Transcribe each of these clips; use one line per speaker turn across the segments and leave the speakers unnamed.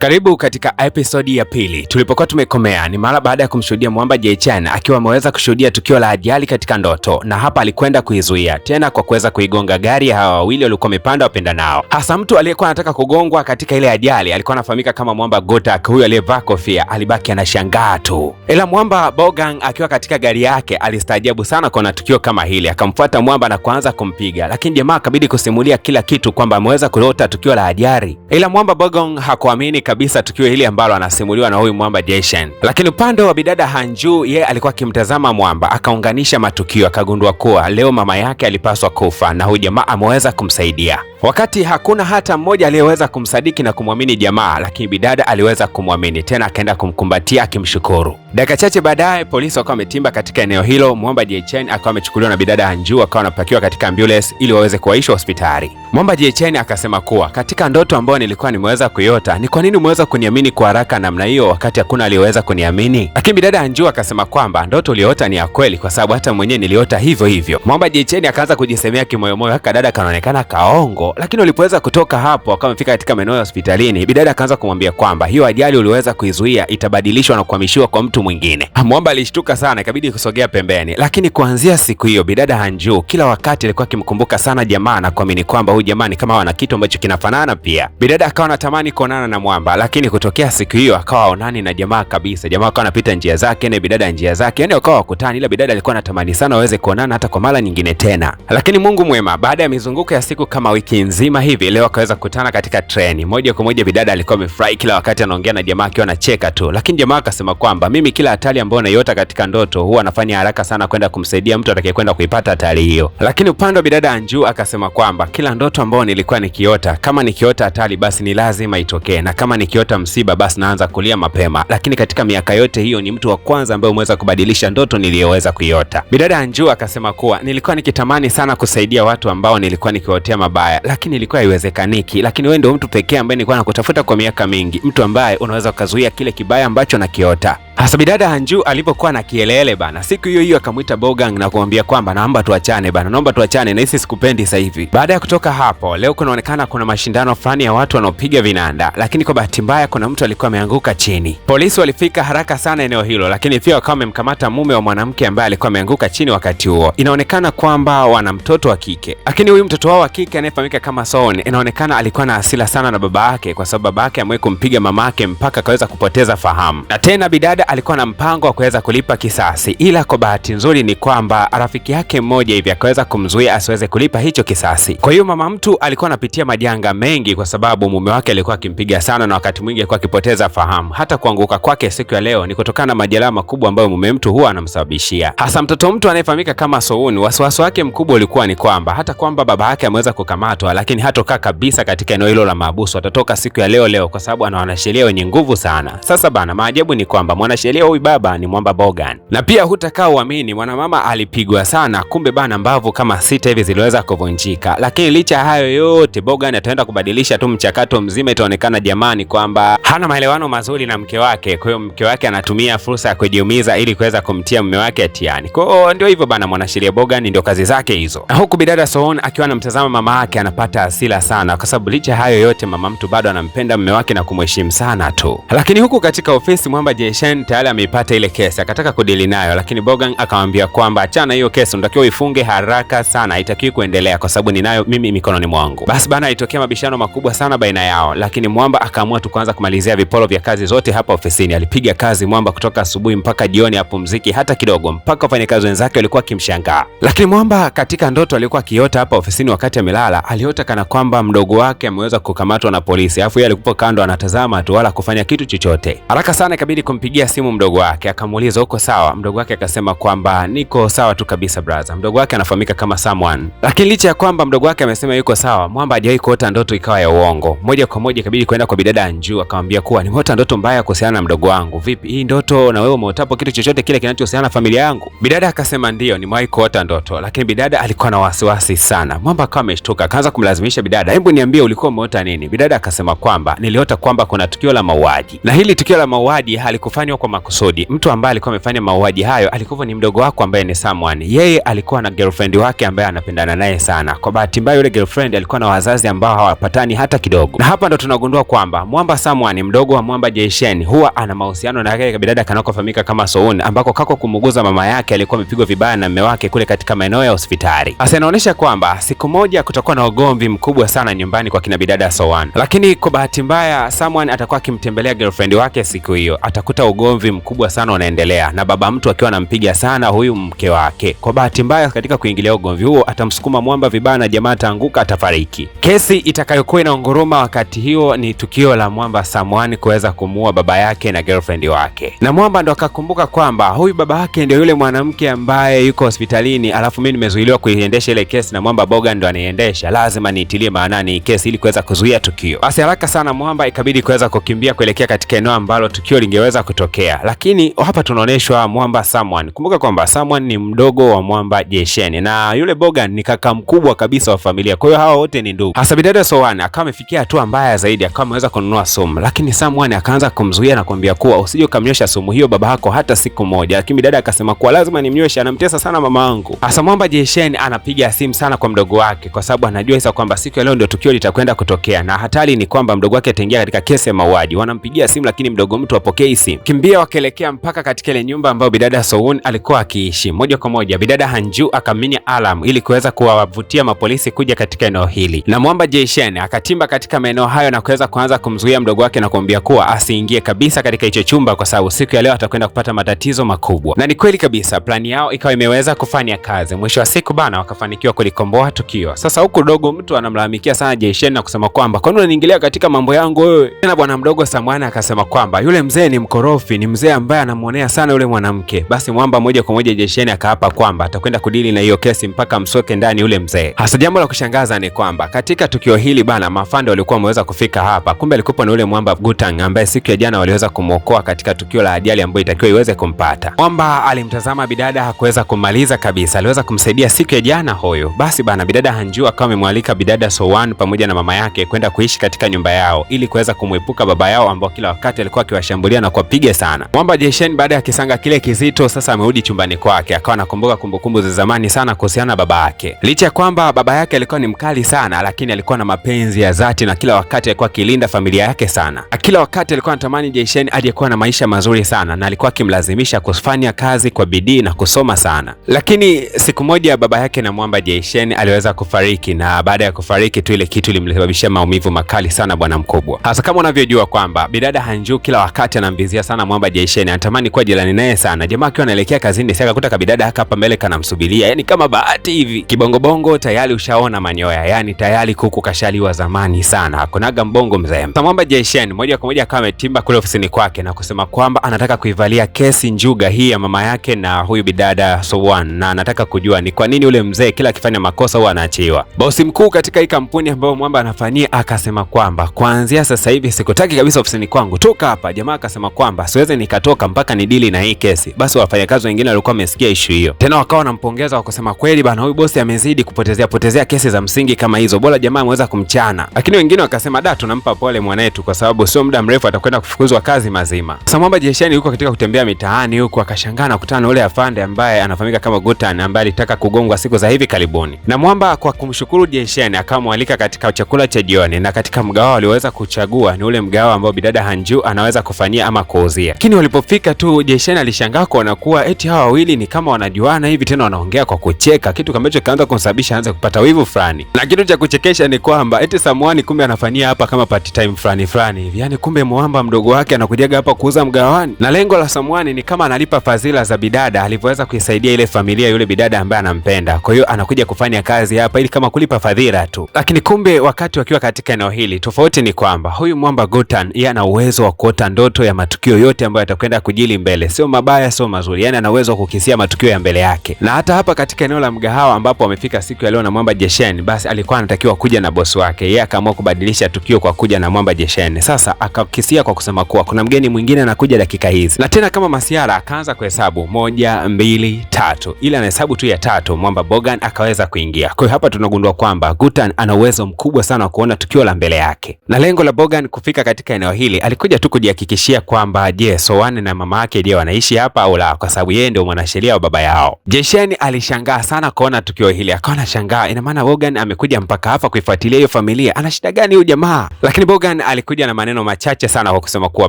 Karibu katika episodi ya pili. Tulipokuwa tumekomea ni mara baada ya kumshuhudia Mwamba Jaycan akiwa ameweza kushuhudia tukio la ajali katika ndoto, na hapa alikwenda kuizuia tena kwa kuweza kuigonga gari ya hawa wawili walikuwa wamepanda wapendanao. Hasa mtu aliyekuwa anataka kugongwa katika ile ajali alikuwa anafahamika kama Mwamba Gotak. Huyu aliyevaa kofia alibaki anashangaa tu, ila Mwamba Bogang akiwa katika gari yake alistaajabu sana kwa tukio kama hili. Akamfuata Mwamba na kuanza kumpiga, lakini jamaa akabidi kusimulia kila kitu kwamba ameweza kulota tukio la ajali, ila Mwamba Bogang hakuamini kabisa tukio hili ambalo anasimuliwa na huyu Mwamba Jaycan. Lakini upande wa bidada Hanju, yeye alikuwa akimtazama Mwamba, akaunganisha matukio, akagundua kuwa leo mama yake alipaswa kufa na huyu jamaa ameweza kumsaidia, wakati hakuna hata mmoja aliyeweza kumsadiki na kumwamini jamaa, lakini bidada aliweza kumwamini tena, akaenda kumkumbatia akimshukuru. Dakika chache baadaye polisi wakawa wametimba katika eneo hilo. Mwamba Jaycan akawa amechukuliwa na bidada Hanju, akawa anapakiwa katika ambulance ili waweze kuwaisha hospitali. Mwamba Jaycan akasema kuwa katika ndoto ambayo nilikuwa nimeweza kuiota, ni kwa nini umeweza kuniamini kwa haraka namna hiyo wakati hakuna aliyeweza kuniamini? Lakini bidada Hanju akasema kwamba ndoto uliota ni ya kweli kwa sababu hata mwenyewe niliota hivyo hivyo. Mwamba Jaycan akaanza kujisemea kimoyomoyo, haka dada kanaonekana kaongo. Lakini walipoweza kutoka hapo akawa amefika katika maeneo ya hospitalini, bidada akaanza kumwambia kwamba hiyo ajali uliweza kuizuia itabadilishwa na kuhamishiwa kwa mtu mwingine. Mwamba alishtuka sana, ikabidi kusogea pembeni. Lakini kuanzia siku hiyo bidada Hanju kila wakati alikuwa akimkumbuka sana jamaa na kuamini kwamba huyu jamaa ni kama wana kitu ambacho kinafanana pia. Bidada akawa anatamani kuonana na Mwamba, lakini kutokea siku hiyo akawa aonani na jamaa kabisa. Jamaa akawa anapita njia zake na bidada njia zake, yani wakawa wakutani, ila bidada alikuwa anatamani sana waweze kuonana hata kwa mara nyingine tena. Lakini Mungu mwema, baada ya mizunguko ya siku kama wiki nzima hivi, leo akaweza kukutana katika treni moja kwa moja. Bidada alikuwa amefurahi kila wakati anaongea na jamaa akiwa anacheka tu, lakini jamaa akasema kwamba mimi kila hatari ambayo naiota katika ndoto huwa anafanya haraka sana kwenda kumsaidia mtu atakayekwenda kuipata hatari hiyo. Lakini upande wa bidada Hanju akasema kwamba kila ndoto ambayo nilikuwa nikiota, kama nikiota hatari basi ni lazima itokee, na kama nikiota msiba basi naanza kulia mapema. Lakini katika miaka yote hiyo ni mtu wa kwanza ambaye umeweza kubadilisha ndoto niliyoweza kuiota. Bidada Hanju akasema kuwa nilikuwa nikitamani sana kusaidia watu ambao nilikuwa nikiotea mabaya, lakini ilikuwa haiwezekaniki. Lakini wewe ndio mtu pekee ambaye nilikuwa nakutafuta kwa miaka mingi, mtu ambaye unaweza kuzuia kile kibaya ambacho nakiota. Hasa bidada Hanju alipokuwa na kielele bana, siku hiyo hiyo akamwita Bogang na kumwambia kwamba naomba tuachane bana, naomba tuachane na hisi sikupendi sasa hivi. Baada ya kutoka hapo, leo kunaonekana kuna mashindano fulani ya watu wanaopiga vinanda, lakini kwa bahati mbaya kuna mtu alikuwa ameanguka chini. Polisi walifika haraka sana eneo hilo, lakini pia wakawa wamemkamata mume wa mwanamke ambaye alikuwa ameanguka chini wakati huo. Inaonekana kwamba wana mtoto wa kike, lakini huyu mtoto wao wa kike anayefahamika kama Son, inaonekana alikuwa na hasira sana na baba yake kwa sababu baba yake amewahi kumpiga mama yake mpaka akaweza kupoteza fahamu. Na tena bidada alikuwa na mpango wa kuweza kulipa kisasi, ila kwa bahati nzuri ni kwamba rafiki yake mmoja hivi akaweza kumzuia asiweze kulipa hicho kisasi. Kwa hiyo mama mtu alikuwa anapitia majanga mengi kwa sababu mume wake alikuwa akimpiga sana na wakati mwingi alikuwa akipoteza fahamu. Hata kuanguka kwake siku ya leo ni kutokana na majeraha makubwa ambayo mume mtu huwa anamsababishia. Hasa mtoto mtu anayefahamika kama Soun, wasiwasi wake mkubwa ulikuwa ni kwamba hata kwamba baba yake ameweza kukamatwa, lakini hatokaa kabisa katika eneo hilo la mahabusu, atatoka siku ya leo kwa sababu ana wanasheria wenye nguvu sana. Sasa bana, maajabu ni kwamba mwanasheria huyu baba ni Mwamba Bogang, na pia hutakaa uamini mwanamama alipigwa sana, kumbe bana mbavu kama 6 hivi ziliweza kuvunjika. Lakini licha ya hayo yote, Bogang ataenda kubadilisha tu mchakato mzima. Itaonekana jamani kwamba hana maelewano mazuri na mke wake, kwa hiyo mke wake anatumia fursa ya kujiumiza ili kuweza kumtia mume wake hatiani. Kwa hiyo ndio hivyo bana, mwanasheria Bogang ndio kazi zake hizo. Na huku bidada Soon akiwa anamtazama mama yake anapata hasira sana, kwa sababu licha hayo yote mama mtu bado anampenda mume wake na kumheshimu sana tu. Lakini huku katika ofisi Mwamba Jaycan tayari ameipata ile kesi, akataka kudili nayo, lakini Bogang akamwambia kwamba achana hiyo kesi, unatakiwa uifunge haraka sana, haitakiwi kuendelea kwa sababu ninayo mimi mikononi mwangu. Basi bana, itokea mabishano makubwa sana baina yao, lakini Mwamba akaamua tu kwanza kumalizia viporo vya kazi zote hapa ofisini. Alipiga kazi Mwamba kutoka asubuhi mpaka jioni, hapumziki hata kidogo, mpaka wafanyakazi wenzake walikuwa kimshangaa. Lakini Mwamba katika ndoto alikuwa akiota hapa ofisini wakati amelala, aliota kana kwamba mdogo wake ameweza kukamatwa na polisi, alafu yeye alikuwa kando anatazama tu wala kufanya kitu chochote. Haraka sana ikabidi kumpigia simu mdogo wake, akamuuliza uko sawa? Mdogo wake akasema kwamba niko sawa tu kabisa brother. Mdogo wake anafahamika kama Someone, lakini licha ya kwamba mdogo wake amesema yuko sawa, Mwamba hajawahi kuota ndoto ikawa ya uongo. Moja kwa moja ikabidi kwenda kwa bidada Hanju, akamwambia kuwa nimeota ndoto mbaya kuhusiana na mdogo wangu. Vipi hii ndoto, na wewe umeotapo kitu chochote kile kinachohusiana na familia yangu? Bidada akasema ndio, nimewahi kuota ndoto. Lakini bidada alikuwa na wasiwasi sana. Mwamba akawa ameshtuka, akaanza kumlazimisha bidada, hebu niambie ulikuwa umeota nini? Bidada akasema kwamba niliota kwamba kuna tukio la mauaji, na hili tukio la mauaji halikufanywa kwa makusudi. Mtu ambaye alikuwa amefanya mauaji hayo alikuwa ni mdogo wako ambaye ni Someone. Yeye alikuwa na girlfriend wake ambaye anapendana naye sana. Kwa bahati mbaya yule girlfriend alikuwa na wazazi ambao hawapatani hata kidogo. Na hapa ndo tunagundua kwamba mwamba Someone, mdogo wa mwamba Jae-shen, huwa ana mahusiano na yake bidada kanakofahamika kama So-eun, ambako kako kumuguza mama yake alikuwa amepigwa vibaya na mume wake kule katika maeneo ya hospitali. Sasa inaonyesha kwamba siku moja kutakuwa na ugomvi mkubwa sana nyumbani kwa kina bidada So-eun. Lakini kwa bahati mbaya Someone atakuwa akimtembelea girlfriend wake siku hiyo. Atakuta ugomvi mkubwa sana unaendelea na baba mtu akiwa anampiga sana huyu mke wake. Kwa bahati mbaya katika kuingilia ugomvi huo atamsukuma mwamba vibaya na jamaa ataanguka, atafariki. Kesi itakayokuwa inaongoroma wakati hiyo ni tukio la mwamba Someone kuweza kumuua baba yake na girlfriend wake. Na mwamba ndo akakumbuka kwamba huyu baba yake ndio yule mwanamke ambaye yuko hospitalini, alafu mimi nimezuiliwa kuiendesha ile kesi na mwamba Bogan ndo anaiendesha. Lazima niitilie maanani kesi ili kuweza kuzuia tukio. Basi haraka sana mwamba ikabidi kuweza kukimbia kuelekea katika eneo ambalo tukio lingeweza kutokea. Lakini hapa tunaonyeshwa mwamba Someone. Kumbuka kwamba Someone ni mdogo wa mwamba Jae-shen na yule Bogan ni kaka mkubwa kabisa wa familia. Kwa hiyo hawa wote ni ndugu. Hasa bidada So-eun akawa amefikia hatua mbaya zaidi, akawa ameweza kununua sumu. Lakini Someone akaanza kumzuia na kumwambia kuwa usije ukamnywesha sumu hiyo baba yako hata siku moja. Lakini bidada akasema kuwa lazima nimnyweshe, anamtesa sana mama wangu. Hasa mwamba Jae-shen anapiga simu sana kwa mdogo wake kwa sababu anajua sasa kwamba siku ya leo ndio tukio litakwenda kutokea, na hatari ni kwamba mdogo wake ataingia katika kesi ya mauaji. Wanampigia simu lakini mdogo mtu apokei simu. Kimbia wakaelekea mpaka katika ile nyumba ambayo bidada So-eun alikuwa akiishi. Moja kwa moja bidada Hanju akaminya alarm ili kuweza kuwavutia mapolisi kuja katika eneo hili. Na mwamba Jae-shen akatimba katika maeneo hayo na kuweza kuanza kumzuia mdogo wake na kumwambia kuwa asiingie kabisa katika hicho chumba kwa sababu siku ya leo atakwenda kupata matatizo makubwa. Na ni kweli kabisa, plani yao ikawa imeweza kufanya kazi. Mwisho wa siku bana wakafanikiwa kulikomboa tukio. Sasa huku dogo mtu anamlalamikia sana Jae-shen na kusema kwamba kwani unaniingilia katika mambo yangu wewe? Tena bwana mdogo Someone akasema kwamba yule mzee ni mkorofi, ni mzee ambaye anamuonea sana yule mwanamke. Basi mwamba moja kwa moja Jae-shen akaapa kwamba atakwenda kudili na hiyo kesi mpaka msoke ndani yule mzee. Hasa jambo la kushangaza ni kwamba katika tukio hili bana mafando walikuwa wameweza kufika hapa. Kumbe alikuwa na yule mwamba Gutang ambaye siku ya jana waliweza kumuokoa katika tukio la ajali ambayo itakiwa iweze kumpata. Mwamba alimtazama bidada, hakuweza kumaliza kabisa. Aliweza kumsaidia siku ya jana huyo. Basi bana bidada Hanju akawa amemwalika bidada So-eun pamoja na mama yake kwenda kuishi katika nyumba yao ili kuweza kumwepuka baba yao ambao kila wakati alikuwa akiwashambulia na kuwapiga sana. Mwamba Jae-shen baada ya kisanga kile kizito sasa amerudi chumbani kwake, akawa anakumbuka kumbukumbu za zamani sana kuhusiana na baba yake. Licha ya kwamba baba yake alikuwa ni mkali sana, lakini alikuwa na mapenzi ya dhati na kila wakati alikuwa akilinda familia yake sana. Kila wakati alikuwa anatamani Jae-shen aje kuwa na maisha mazuri sana na alikuwa akimlazimisha kufanya kazi kwa bidii na kusoma sana. Lakini siku moja baba yake na mwamba Jae-shen aliweza kufariki, na baada ya kufariki tu ile kitu ilimsababishia maumivu makali sana bwana mkubwa. Hasa kama unavyojua kwamba bidada Hanju kila wakati anamvizia sana mwamba Jae-shen, anatamani kuwa jirani naye sana. Jamaa akiwa anaelekea kazini sasa akakuta kabidada hapa mbele kanamsubiria, yani kama bahati hivi. Kibongobongo tayari ushaona manyoya, yani tayari kuku kashaliwa zamani sana, hakunaga mbongo mzee. Mwamba Jae-shen moja kwa moja akawa ametimba kule ofisini kwake na kusema kwamba anataka kuivalia kesi njuga hii ya mama yake na huyu bidada So-eun, na anataka kujua ni kwa nini ule mzee kila akifanya makosa huwa anaachiwa. Bosi mkuu katika hii kampuni ambayo mwamba anafanyia akasema kwamba kuanzia sasa hivi sikutaki kabisa ofisini kwangu, toka hapa. Jamaa akasema kwamba siwezi nikatoka mpaka ni dili na hii kesi. Basi wafanyakazi wengine walikuwa wamesikia issue hiyo, tena wakawa wanampongeza wakasema kweli bana, huyu bosi amezidi kupotezea kesi za msingi kama hizo, bora jamaa ameweza kumchana. Lakini wengine wakasema da, tunampa pole mwanetu kwa sababu sio muda mrefu atakwenda kufukuzwa kazi mazima. Sasa mwamba Jae-shen yuko katika kutembea mitaani huko akashangaa na kukutana na yule afande ambaye anafahamika kama Gutang ambaye alitaka kugongwa siku za hivi karibuni. Na mwamba kwa kumshukuru Jae-shen akamwalika katika chakula cha jioni, na katika mgawa waliweza kuchagua ni ule mgawa ambao bidada Hanju anaweza kufanyia ama kuuzia. Lakini walipofika tu Jae-shen alishangaa kuona kuwa eti hawa wawili ni kama wanajuana hivi, tena wanaongea kwa kucheka, kitu ambacho kaanza kumsababisha aanze kupata wivu fulani. Na kitu cha kuchekesha ni kwamba eti Someone kumbe anafanyia hapa kama part time fulani hivi, yani kumbe mwamba mdogo wake anakujaga hapa kuuza mgawani, na lengo la Someone ni kama analipa fadhila za bidada alivyoweza kuisaidia ile familia yule bidada ambaye anampenda. Kwa hiyo anakuja kufanya kazi hapa ili kama kulipa fadhila tu. Lakini kumbe wakati wakiwa katika eneo hili, tofauti ni kwamba huyu mwamba Gutang yeye ana uwezo wa kuota ndoto ya matukio yote ambayo yatakwenda kujili mbele, sio mabaya sio mazuri, yani ana uwezo wa kukisia matukio ya mbele yake. Na hata hapa katika eneo la mgahawa ambapo wamefika siku ya leo na mwamba Jae-shen, basi alikuwa anatakiwa kuja na bosi wake, yeye akaamua kubadilisha tukio kwa kuja na mwamba Jae-shen. Sasa akakisia kwa kusema kuwa kuna mgeni mwingine anakuja dakika hizi, na tena kama masiara akaanza kuhesabu 1 2 3, ile anahesabu tu ya 3 mwamba Bogan akaweza kuingia. Kwa hiyo hapa tunagundua kwamba Gutang ana uwezo mkubwa sana wa kuona tukio la mbele yake, na lengo la Bogan kufika katika eneo hili alikuja tu kujihakikishia kwamba je, je, Sowan na mama yake je wanaishi hapa au la, kwa sababu yeye ndio mwanasheria wa baba yao. Jayshen alishangaa sana kuona tukio hili, akawa anashangaa ina maana Bogan amekuja mpaka hapa kuifuatilia hiyo familia, ana shida gani huyu jamaa? Lakini Bogan alikuja na maneno machache sana kwa kusema kuwa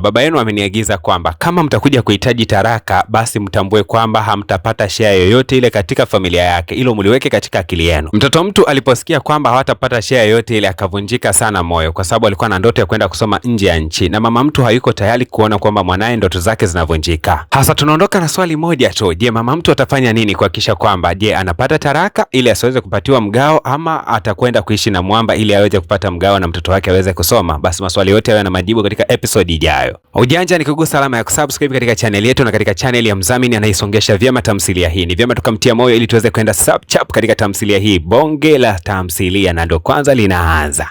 baba yenu ameniagiza kwamba kama mtakuja kuhitaji taraka, basi mtambue kwamba hamtapata share yoyote ile katika familia yake, hilo mliweke katika akili yenu. Mtoto mtu aliposikia kwamba hawatapata share yoyote ile akavunjika sana moyo, kwa sababu alikuwa na ndoto ya kwenda kusoma nje ya nchi, na mama mtu hayuko tayari kuona kwamba mwanae ndoto zake zinavunjika. Hasa tunaondoka na swali moja tu, je, mama mtu atafanya nini kuhakikisha kwamba je anapata taraka ili asiweze kupatiwa mgao, ama atakwenda kuishi na mwamba ili aweze kupata mgao na mtoto wake aweze kusoma? Basi maswali yote hayo na majibu katika episode ijayo. Ujanja ni kugusa alama ya kusubscribe katika channel yetu na katika channel ya Mzamini anaisongesha vyema tamthilia hii. Ni vyema tukamtia moyo ili tuweze kwenda sub chap katika tamthilia hii, bonge la tamthilia, na ndo kwanza linaanza.